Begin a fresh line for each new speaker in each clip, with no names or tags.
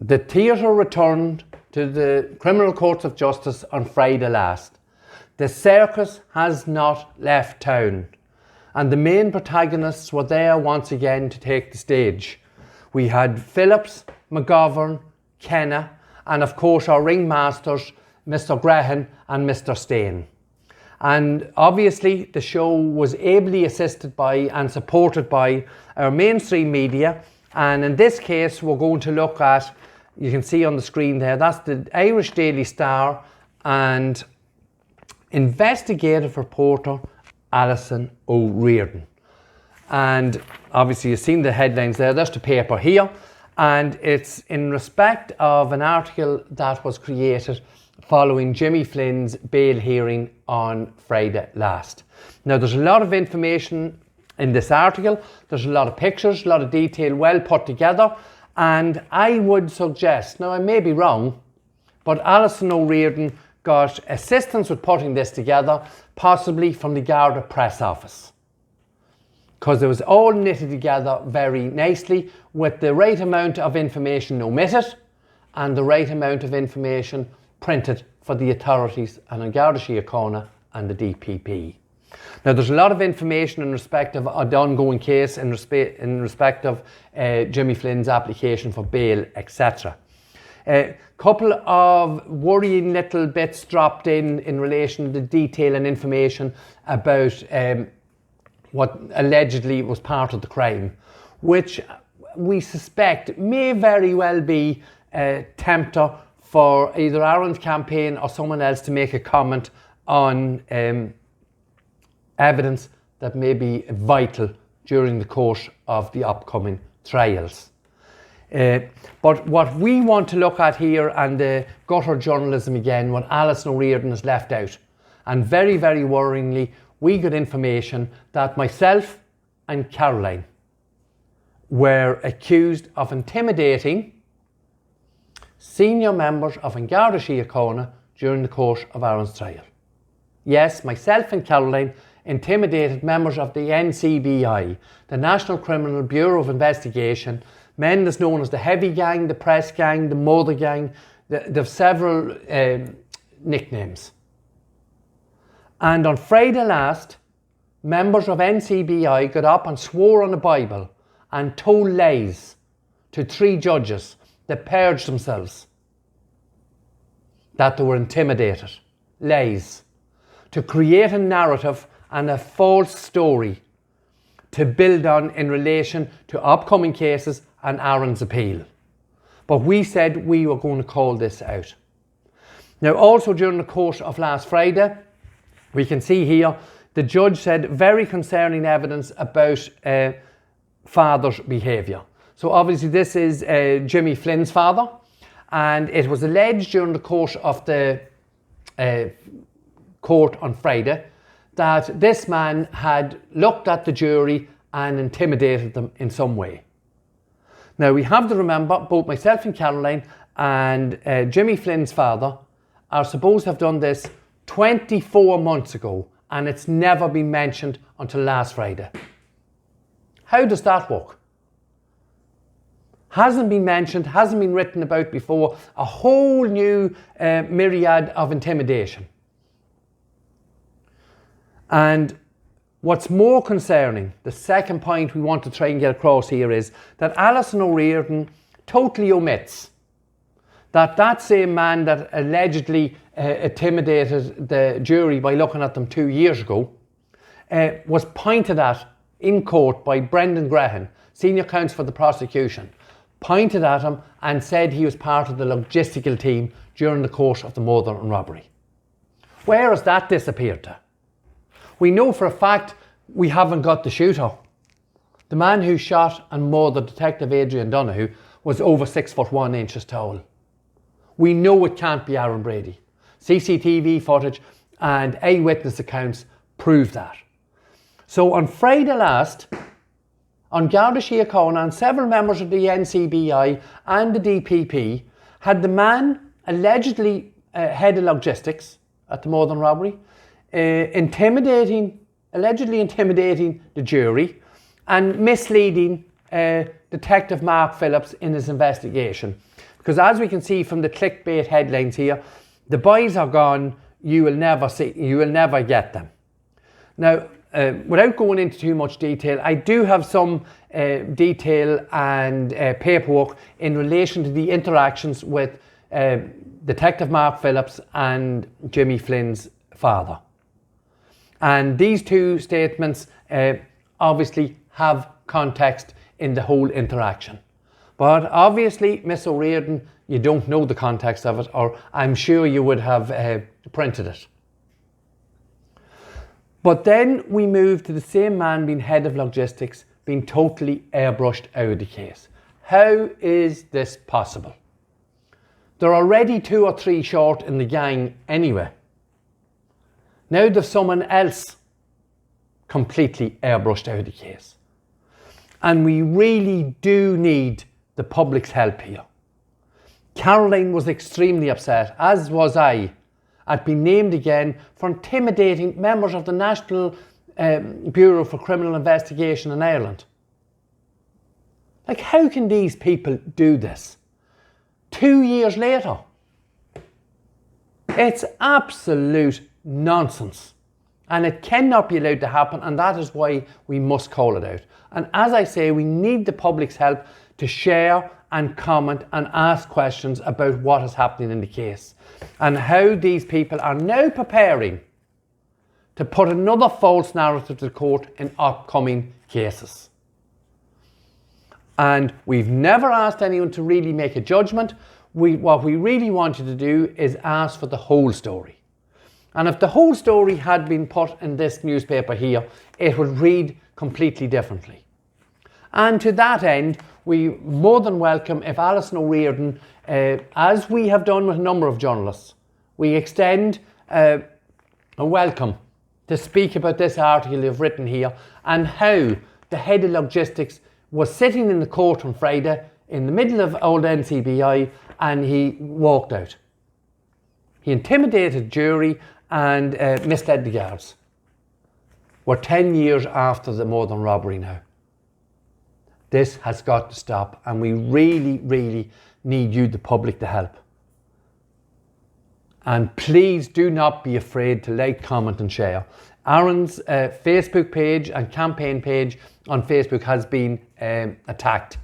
The theatre returned to the criminal courts of justice on Friday last. The circus has not left town, and the main protagonists were there once again to take the stage. We had Phillips, McGovern, Kenna, and of course our ringmasters, Mr. Graham and Mr. Stain. And obviously the show was ably assisted by and supported by our mainstream media. And in this case, we're going to look at, you can see on the screen there, that's the Irish Daily Star and investigative reporter Alison O Riordan. And obviously you've seen the headlines there, there's the paper here. And it's in respect of an article that was created following Jimmy Flynn's bail hearing on Friday last. Now there's a lot of information in this article, there's a lot of pictures, a lot of detail well put together, and I would suggest, now I may be wrong, but Alison O Riordan got assistance with putting this together, possibly from the Garda press office, because it was all knitted together very nicely with the right amount of information omitted and the right amount of information printed for the authorities and on Garda Síochána and the DPP. Now there's a lot of information in respect of the ongoing case, in respect of Jimmy Flynn's application for bail, etc. A couple of worrying little bits dropped in relation to detail and information about what allegedly was part of the crime, which we suspect may very well be a tempter for either Aaron's campaign or someone else to make a comment on evidence that may be vital during the course of the upcoming trials. But what we want to look at here, and the gutter journalism again, what Alison O Riordan has left out, and very, very worryingly, we got information that myself and Caroline were accused of intimidating senior members of Garda Síochána during the course of Aaron's trial. Yes, myself and Caroline intimidated members of the NCBI, the National Criminal Bureau of Investigation, men that's known as the Heavy Gang, the Press Gang, the Mother Gang. They've several nicknames. And on Friday last, members of NCBI got up and swore on the Bible and told lies to 3 judges that purged themselves, that they were intimidated. Lies. To create a narrative and a false story to build on in relation to upcoming cases and Aaron's appeal. But we said we were going to call this out. Now also during the course of last Friday, we can see here the judge said very concerning evidence about father's behaviour. So obviously this is Jimmy Flynn's father, and it was alleged during the course of the court on Friday that this man had looked at the jury and intimidated them in some way. Now we have to remember, both myself and Caroline and Jimmy Flynn's father are supposed to have done this 24 months ago, and it's never been mentioned until last Friday. How does that work? Hasn't been mentioned, hasn't been written about before, a whole new myriad of intimidation. And what's more concerning, the second point we want to try and get across here, is that Alison O Riordan totally omits that same man that allegedly intimidated the jury by looking at them 2 years ago was pointed at in court by Brendan Graham, senior counsel for the prosecution, pointed at him and said he was part of the logistical team during the course of the murder and robbery. Where has that disappeared to? We know for a fact we haven't got the shooter. The man who shot and murdered Detective Adrian Donoghue was over 6'1" tall. We know it can't be Aaron Brady. CCTV footage and eyewitness accounts prove that. So on Friday last, on Garda Síochána, and several members of the NCBI and the DPP had the man allegedly head of logistics at the murder and robbery, allegedly intimidating the jury and misleading Detective Mark Phillips in his investigation. Because as we can see from the clickbait headlines here, the boys are gone, you will never get them. Now, without going into too much detail, I do have some detail and paperwork in relation to the interactions with Detective Mark Phillips and Jimmy Flynn's father. And these two statements obviously have context in the whole interaction. But obviously, Ms O Riordan, you don't know the context of it, or I'm sure you would have printed it. But then we move to the same man being head of logistics being totally airbrushed out of the case. How is this possible? They're already 2 or 3 short in the gang anyway. Now there's someone else completely airbrushed out of the case. And we really do need the public's help here. Caroline was extremely upset, as was I, at being named again for intimidating members of the National Bureau for Criminal Investigation in Ireland. Like, how can these people do this 2 years later? It's absolute nonsense, and it cannot be allowed to happen, and that is why we must call it out. And as I say, we need the public's help to share and comment and ask questions about what is happening in the case and how these people are now preparing to put another false narrative to the court in upcoming cases. And we've never asked anyone to really make a judgment. What we really wanted to do is ask for the whole story. And if the whole story had been put in this newspaper here, it would read completely differently. And to that end, we more than welcome if Alison O Riordan, as we have done with a number of journalists, we extend a welcome to speak about this article you've written here and how the head of logistics was sitting in the court on Friday in the middle of old NCBI and he walked out. He intimidated jury and misled the guards. We're 10 years after the Northern robbery now. This has got to stop, and we really, really need you, the public, to help. And please do not be afraid to like, comment and share. Aaron's Facebook page and campaign page on Facebook has been attacked.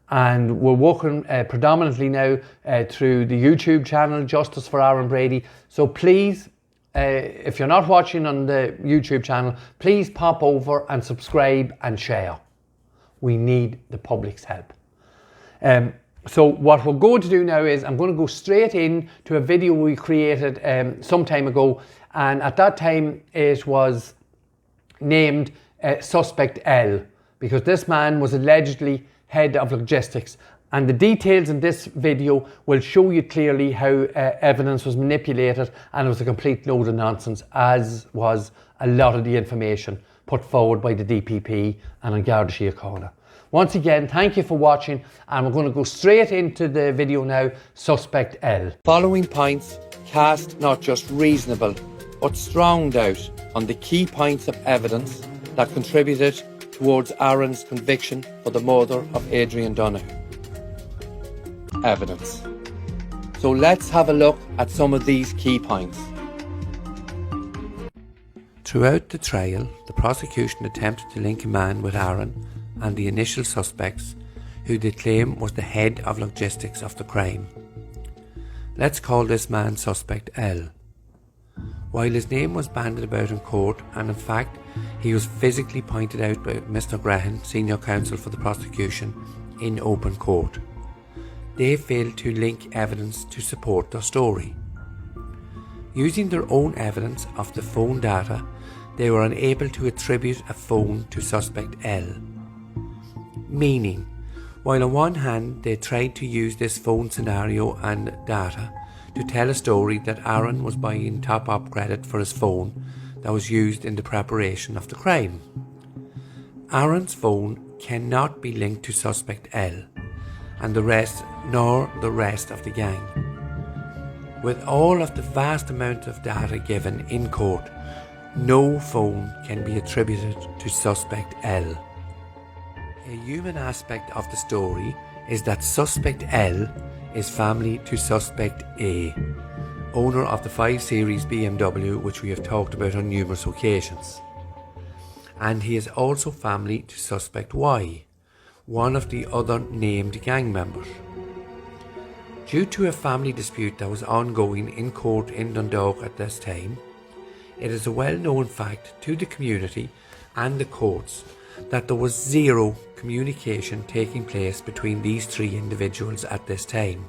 And we're working predominantly now through the YouTube channel, Justice for Aaron Brady. So please, if you're not watching on the YouTube channel, please pop over and subscribe and share. We need the public's help. So what we're going to do now is I'm going to go straight into a video we created some time ago, and at that time it was named Suspect L, because this man was allegedly head of logistics, and the details in this video will show you clearly how evidence was manipulated, and it was a complete load of nonsense, as was a lot of the information put forward by the DPP and on Garda Síochána. Once again, thank you for watching, and we're going to go straight into the video now, Suspect L. Following points cast not just reasonable, but strong doubt on the key points of evidence that contributed towards Aaron's conviction for the murder of Adrian Donahue. Evidence. So let's have a look at some of these key points. Throughout the trial, the prosecution attempted to link a man with Aaron and the initial suspects, who they claim was the head of logistics of the crime. Let's call this man Suspect L. While his name was bandied about in court, and in fact he was physically pointed out by Mr. Graham, senior counsel for the prosecution, in open court, they failed to link evidence to support their story. Using their own evidence of the phone data, they were unable to attribute a phone to Suspect L. Meaning, while on one hand they tried to use this phone scenario and data to tell a story that Aaron was buying top-up credit for his phone that was used in the preparation of the crime. Aaron's phone cannot be linked to Suspect L and the rest, nor the rest of the gang. With all of the vast amount of data given in court, no phone can be attributed to Suspect L. A human aspect of the story is that Suspect L is family to suspect A, owner of the 5 Series BMW, which we have talked about on numerous occasions. And he is also family to suspect Y, one of the other named gang members. Due to a family dispute that was ongoing in court in Dundalk at this time, it is a well-known fact to the community and the courts that there was zero communication taking place between these 3 individuals at this time.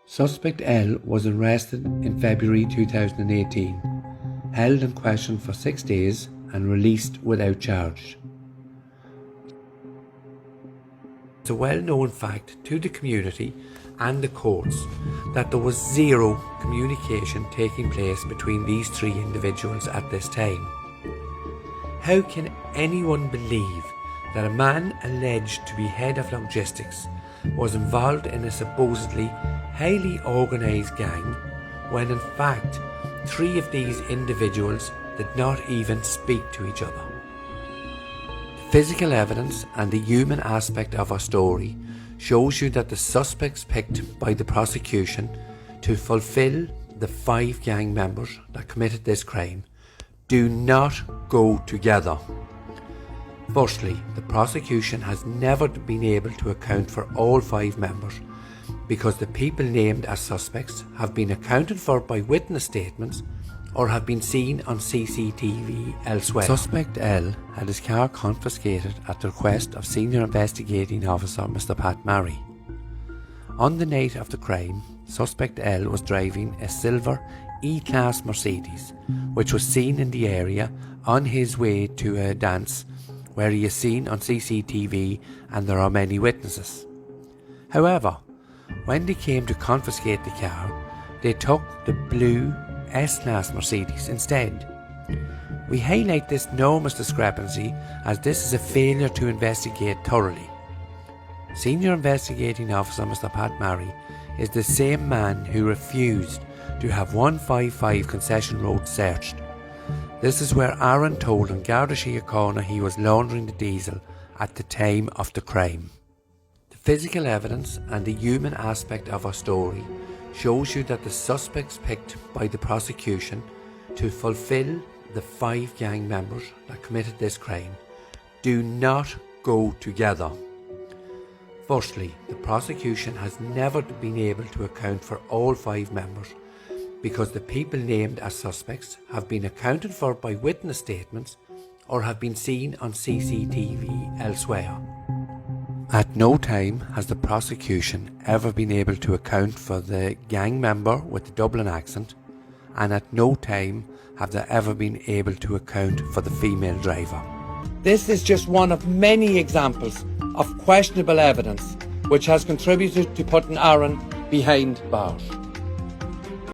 Suspect L was arrested in February 2018, held and questioned for 6 days and released without charge. It's a well-known fact to the community and the courts that there was zero communication taking place between these 3 individuals at this time. How can anyone believe that a man alleged to be head of logistics was involved in a supposedly highly organised gang when in fact 3 of these individuals did not even speak to each other? The physical evidence and the human aspect of our story shows you that the suspects picked by the prosecution to fulfill the 5 gang members that committed this crime do not go together. Firstly, the prosecution has never been able to account for all 5 members because the people named as suspects have been accounted for by witness statements or have been seen on CCTV elsewhere. Suspect L had his car confiscated at the request of Senior Investigating Officer Mr. Pat Marry. On the night of the crime, Suspect L was driving a silver E-Class Mercedes, which was seen in the area on his way to a dance where he is seen on CCTV and there are many witnesses. However, when they came to confiscate the car, they took the blue S-Class Mercedes instead. We highlight this enormous discrepancy as this is a failure to investigate thoroughly. Senior Investigating Officer Mr. Pat Marry is the same man who refused to have 155 Concession Road searched. This is where Aaron told on Garda Síochána he was laundering the diesel at the time of the crime. The physical evidence and the human aspect of our story shows you that the suspects picked by the prosecution to fulfill the 5 gang members that committed this crime do not go together. Firstly, the prosecution has never been able to account for all 5 members because the people named as suspects have been accounted for by witness statements or have been seen on CCTV elsewhere. At no time has the prosecution ever been able to account for the gang member with the Dublin accent, and at no time have they ever been able to account for the female driver. This is just one of many examples of questionable evidence which has contributed to putting Aaron behind bars.